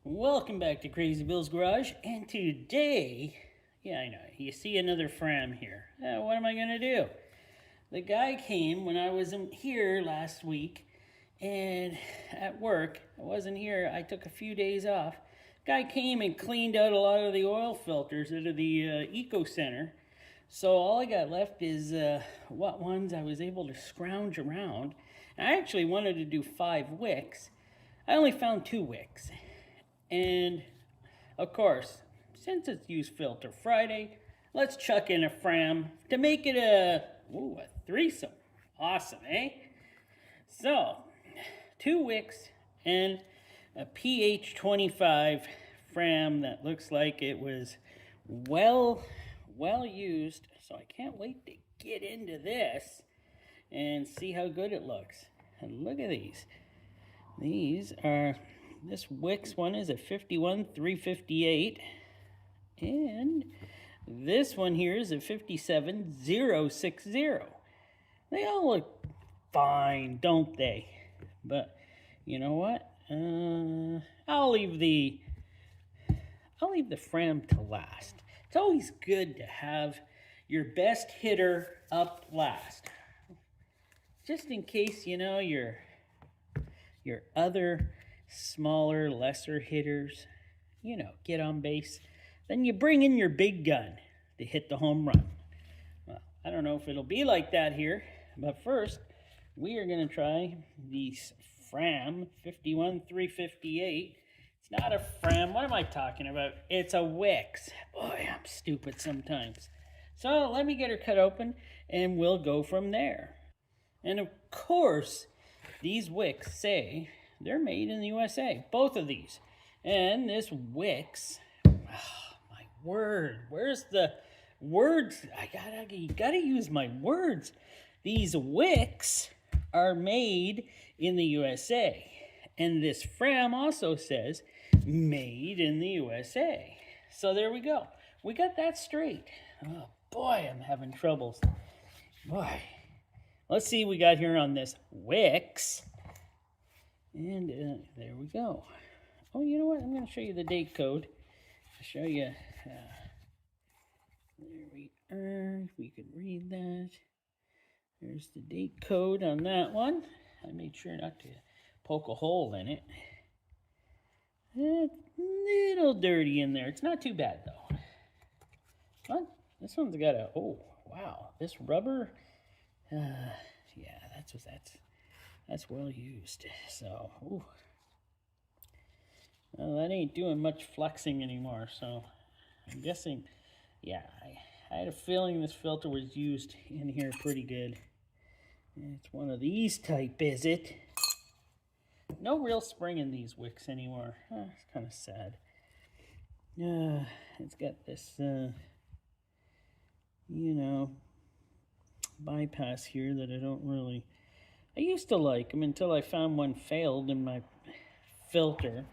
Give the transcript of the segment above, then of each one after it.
Welcome back to Crazy Bill's Garage, and today, I know, you see another Fram here. What am I going to do? The guy came when I wasn't here last week, and at work, I wasn't here, I took a few days off. Guy came and cleaned out a lot of the oil filters out of the Eco Center, so all I got left is what ones I was able to scrounge around. And I actually wanted to do 5 wicks. I only found 2 wicks. And, of course, since it's Use Filter Friday, let's chuck in a Fram to make it a threesome. Awesome, eh? So, 2 wicks and a pH 25 Fram that looks like it was well used. So I can't wait to get into this and see how good it looks. And look at these. This Wix one is a 51-358, and this one here is a 57-060. They all look fine, don't they? But you know what? I'll leave the Fram to last. It's always good to have your best hitter up last, just in case your other smaller, lesser hitters, get on base. Then you bring in your big gun to hit the home run. Well, I don't know if it'll be like that here, but first, we are going to try the Fram 51-358. It's not a Fram. What am I talking about? It's a Wix. Boy, I'm stupid sometimes. So let me get her cut open, and we'll go from there. And of course, these Wix say they're made in the USA, both of these. And this Wix, oh, my word, where's the words? You gotta use my words. These Wix are made in the USA. And this Fram also says made in the USA. So there we go. We got that straight. Oh boy, I'm having troubles. Boy. Let's see what we got here on this Wix. And there we go. Oh, you know what? I'm going to show you the date code. I'll show you. There we are. If we could read that. There's the date code on that one. I made sure not to poke a hole in it. It's a little dirty in there. It's not too bad, though. What? This one's got a... Oh, wow. This rubber... yeah, that's well used. So, ooh. Well, that ain't doing much flexing anymore. So, I'm guessing, yeah, I had a feeling this filter was used in here pretty good. It's one of these type, is it? No real spring in these wicks anymore. It's kind of sad. It's got this, bypass here that I don't really... I used to like them until I found one failed in my filter.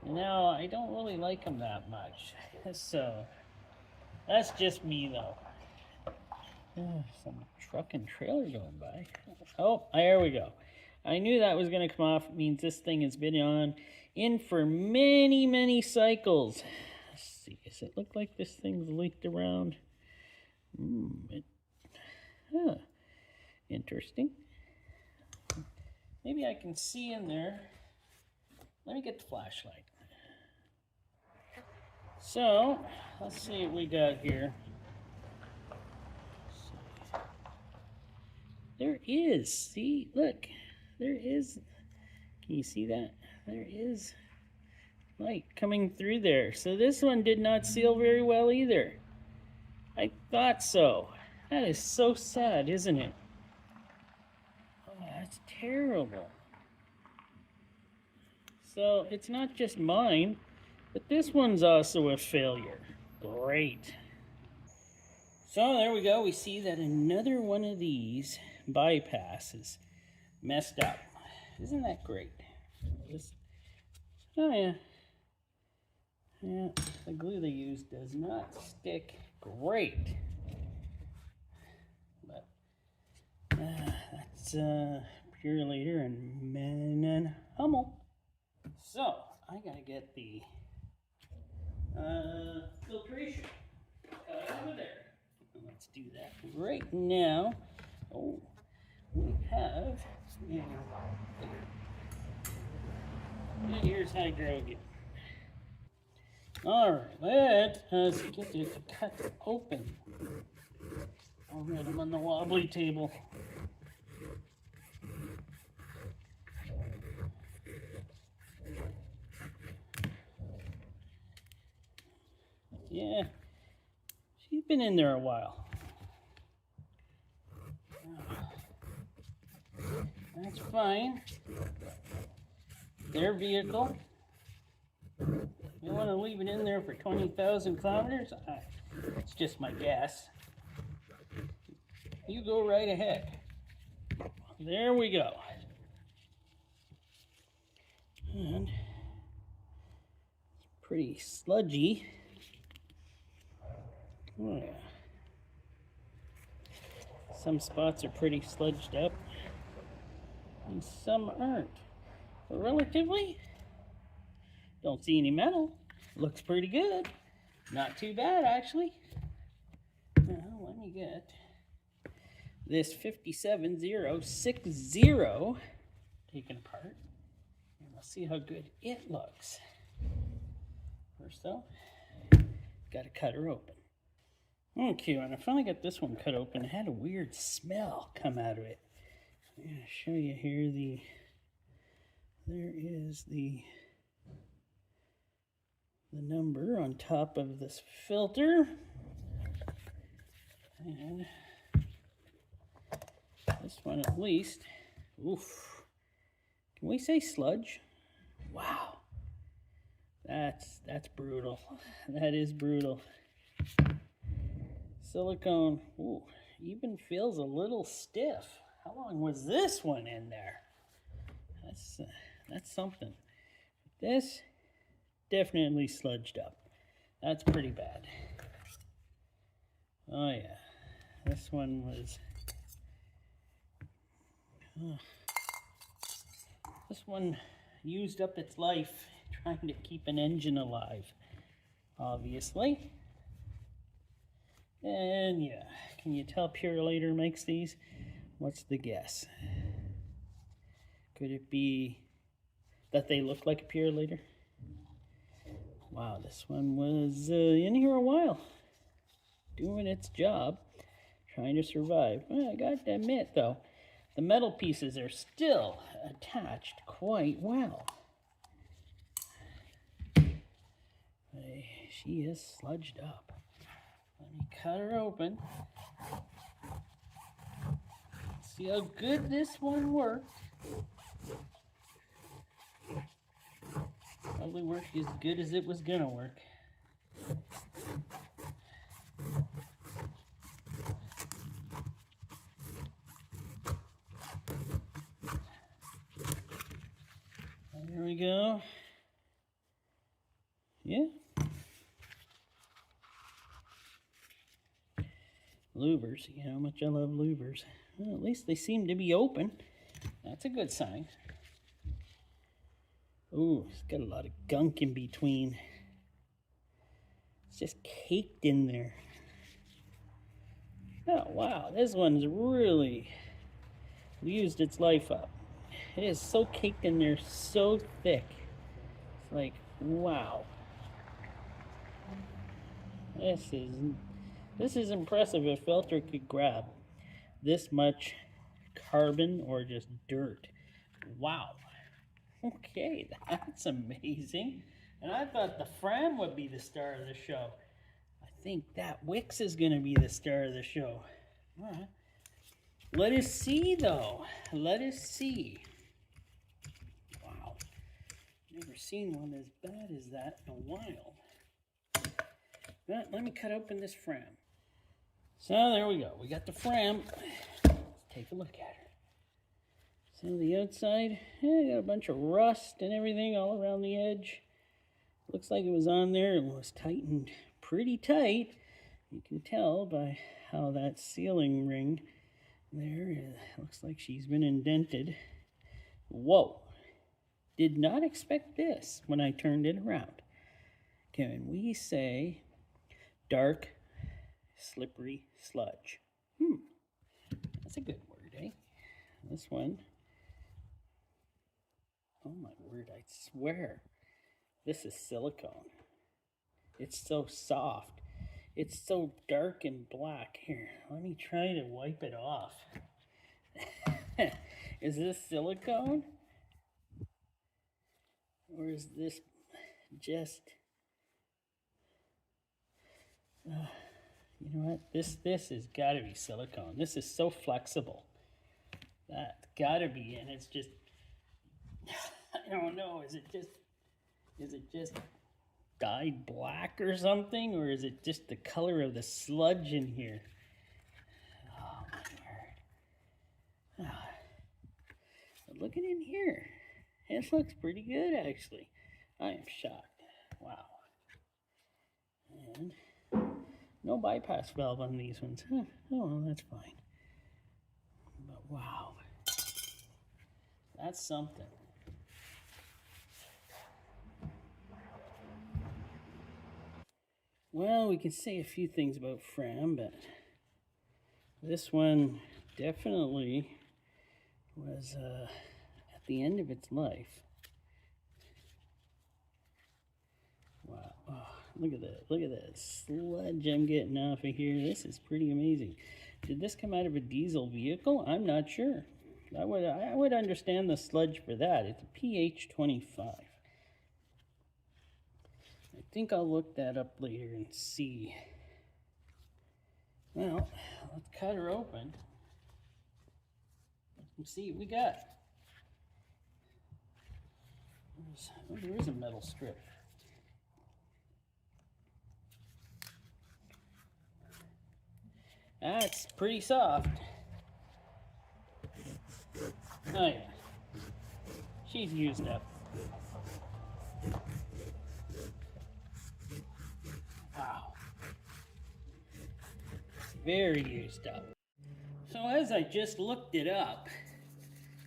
And now I don't really like them that much. So, that's just me though. Some truck and trailer going by. Oh, there we go. I knew that was going to come off. It means this thing has been in for many, many cycles. Let's see. Does it look like this thing's leaked around? Interesting. Maybe I can see in there. Let me get the flashlight. So, let's see what we got here. There is, see, look, there is, can you see that? There is light coming through there. So this one did not seal very well either. I thought so. That is so sad, isn't it? Oh, that's terrible. So it's not just mine, but this one's also a failure. Great. So there we go. We see that another one of these bypasses messed up. Isn't that great? Oh yeah. Yeah, the glue they use does not stick great. But that's Pure Leader and Man and Hummel. So I gotta get the filtration over there. Let's do that right now. Oh, we have, here's hydro again. All right, let's get this cut open. I'll get them on the wobbly table. Yeah, she's been in there a while. That's fine. Their vehicle. You want to leave it in there for 20,000 kilometers? It's just my guess. You go right ahead. There we go. And it's pretty sludgy. Oh, yeah. Some spots are pretty sludged up, and some aren't. But relatively, don't see any metal. Looks pretty good. Not too bad, actually. Now, let me get this 57060 taken apart, and we'll see how good it looks. First, though, got to cut her open. Okay, when I finally got this one cut open, it had a weird smell come out of it. I'm going to show you here there is the number on top of this filter. And this one at least, oof. Can we say sludge? Wow. That's brutal. That is brutal. Silicone, ooh, even feels a little stiff. How long was this one in there? That's something. This definitely sludged up. That's pretty bad. Oh yeah, this one was. This one used up its life trying to keep an engine alive, obviously. And yeah, can you tell Purolator makes these? What's the guess? Could it be that they look like a Purolator? Wow, this one was in here a while, doing its job, trying to survive. Well, I got to admit, though, the metal pieces are still attached quite well. She is sludged up. Let me cut her open. See how good this one worked. Probably worked as good as it was gonna work. There we go. Yeah. Louvers, you know how much I love louvers. Well, at least they seem to be open. That's a good sign. Ooh, it's got a lot of gunk in between. It's just caked in there. Oh, wow, this one's really used its life up. It is so caked in there, so thick. It's like, wow. This is impressive. A filter could grab this much carbon or just dirt. Wow. Okay, that's amazing. And I thought the Fram would be the star of the show. I think that Wix is going to be the star of the show. All right. Let us see, though. Let us see. Wow. Never seen one as bad as that in a while. But let me cut open this Fram. So there we go. We got the Fram. Let's take a look at her. So the outside, got a bunch of rust and everything all around the edge. Looks like it was on there and was tightened pretty tight. You can tell by how that sealing ring there looks like she's been indented. Whoa. Did not expect this when I turned it around. Can we say dark, slippery sludge? That's a good word, eh? This one. Oh my word, I swear. This is silicone. It's so soft. It's so dark and black. Here, let me try to wipe it off. Is this silicone? Or is this just... you know what? This has got to be silicone. This is so flexible. That's got to be, and it's just... I don't know. Is it just dyed black or something, or is it just the color of the sludge in here? Oh my word! But look at in here. It looks pretty good, actually. I am shocked. Wow. And no bypass valve on these ones. Huh. Oh, well, that's fine. But wow, that's something. Well, we can say a few things about Fram, but this one definitely was at the end of its life. Wow, oh, look at that. Look at that sludge I'm getting off of here. This is pretty amazing. Did this come out of a diesel vehicle? I'm not sure. I would understand the sludge for that. It's a pH 25. I think I'll look that up later and see. Well, let's cut her open and see what we got. Oh, there is a metal strip. That's pretty soft. Oh yeah, she's used up. Wow, very used up. So as I just looked it up,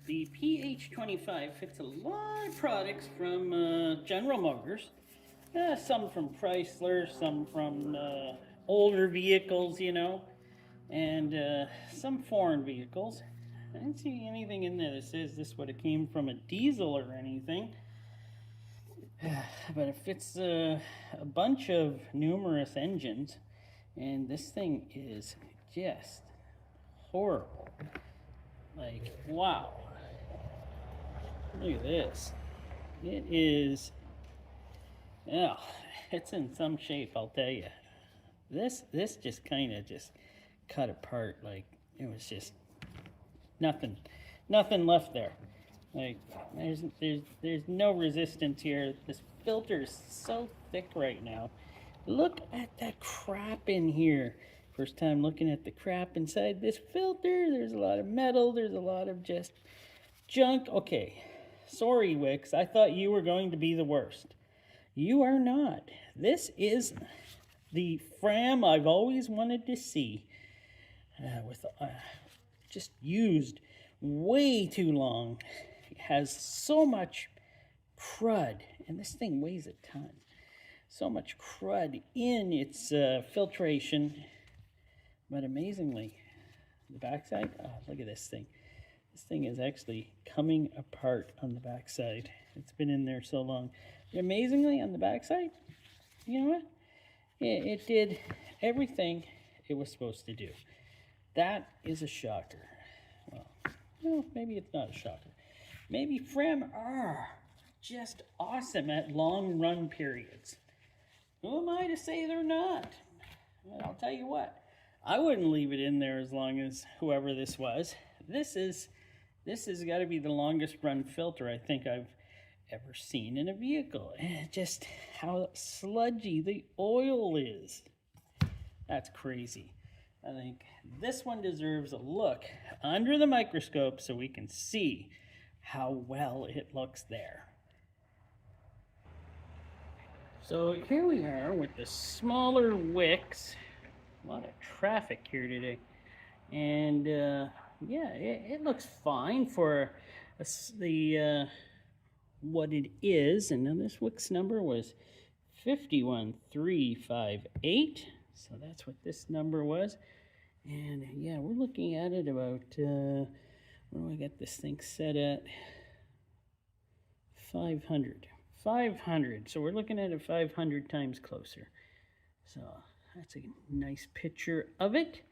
the pH 25 fits a lot of products from General Motors, some from Chrysler, some from older vehicles, you know, and some foreign vehicles. I didn't see anything in there that says this would have came from a diesel or anything. But it fits a bunch of numerous engines, and this thing is just horrible. Like, wow. Look at this. It is, yeah, it's in some shape, I'll tell you. This just kind of just cut apart. Like, it was just nothing left there. Like, there's no resistance here. This filter is so thick right now. Look at that crap in here. First time looking at the crap inside this filter. There's a lot of metal. There's a lot of just junk. Okay, sorry, Wix. I thought you were going to be the worst. You are not. This is the Fram I've always wanted to see. With just used way too long. It has so much crud, and this thing weighs a ton. So much crud in its filtration, but amazingly, the backside, oh, look at this thing. This thing is actually coming apart on the backside. It's been in there so long. But amazingly, on the backside, you know what? It did everything it was supposed to do. That is a shocker. Well, maybe it's not a shocker. Maybe Fram are just awesome at long run periods. Who am I to say they're not? Well, I'll tell you what. I wouldn't leave it in there as long as whoever this was. This has got to be the longest run filter I think I've ever seen in a vehicle. And just how sludgy the oil is. That's crazy. I think this one deserves a look under the microscope so we can see how well it looks there. So here we are with the smaller wicks. A lot of traffic here today. And yeah, it looks fine for the what it is. And now this Wix number was 51358. So that's what this number was. And yeah, we're looking at it about, where do I get this thing set at? 500. 500. So we're looking at it 500 times closer. So that's a nice picture of it.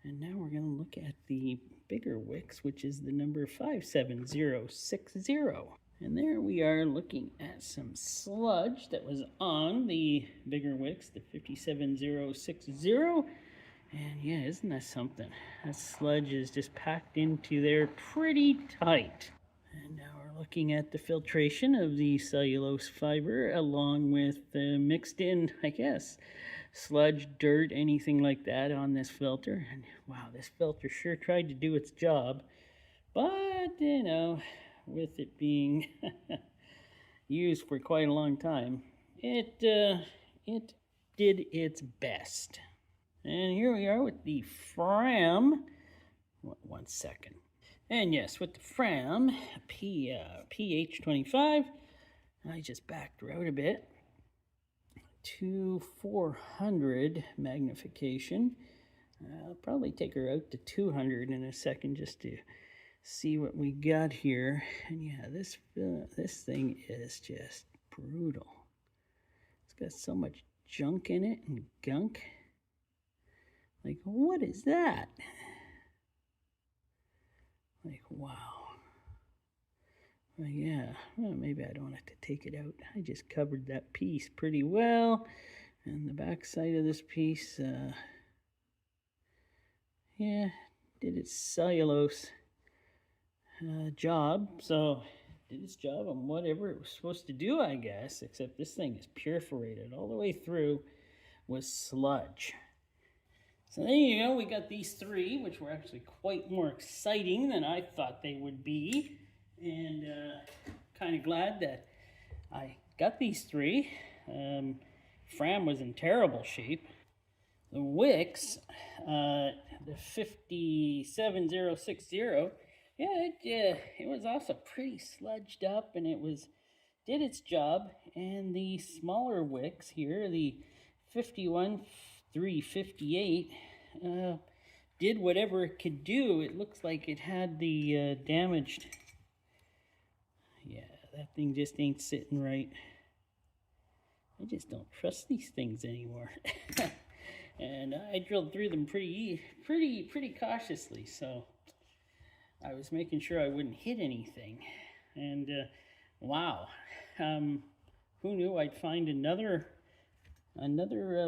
And now we're going to look at the bigger Wix, which is the number 57060. And there we are looking at some sludge that was on the bigger Wix, the 57060. And yeah, isn't that something? That sludge is just packed into there pretty tight. And now we're looking at the filtration of the cellulose fiber along with mixed in, I guess, sludge, dirt, anything like that on this filter. And wow, this filter sure tried to do its job. But, you know, with it being used for quite a long time, it did its best. And here we are with the Fram. One second. And yes, with the Fram PH25, I just backed her out a bit to 400 magnification. I'll probably take her out to 200 in a second just to see what we got here. And yeah, this thing is just brutal. It's got so much junk in it and gunk. Like, what is that? Like, wow. Well, yeah, well, maybe I don't have to take it out. I just covered that piece pretty well. And the back side of this piece, yeah, did its cellulose job. So, did its job on whatever it was supposed to do, I guess. Except this thing is perforated all the way through with sludge. So there you go, we got these three, which were actually quite more exciting than I thought they would be. And kind of glad that I got these three. Fram was in terrible shape. The Wix, the 57060, yeah, it was also pretty sludged up, and did its job. And the smaller Wix here, the 51358, did whatever it could do. It looks like it had the damaged. Yeah, that thing just ain't sitting right. I just don't trust these things anymore. And I drilled through them pretty cautiously, so I was making sure I wouldn't hit anything. And wow, who knew I'd find another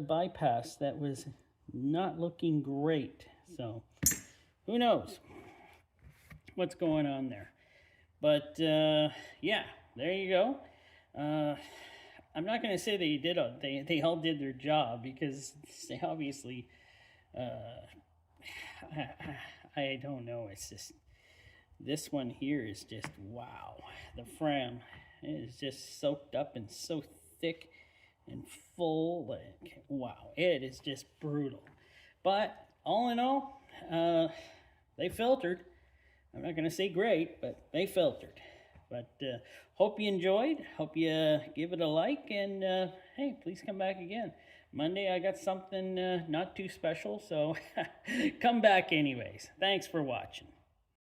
bypass that was not looking great. So who knows what's going on there. But yeah, there you go. I'm not going to say they all did their job, because they obviously I don't know. It's just, this one here is just wow. The Fram is just soaked up and so thick and full. Like, wow, it is just brutal. But all in all, they filtered. I'm not going to say great, but they filtered. But hope you enjoyed. Hope you give it a like. And hey, please come back again. Monday I got something not too special, so come back anyways. Thanks for watching.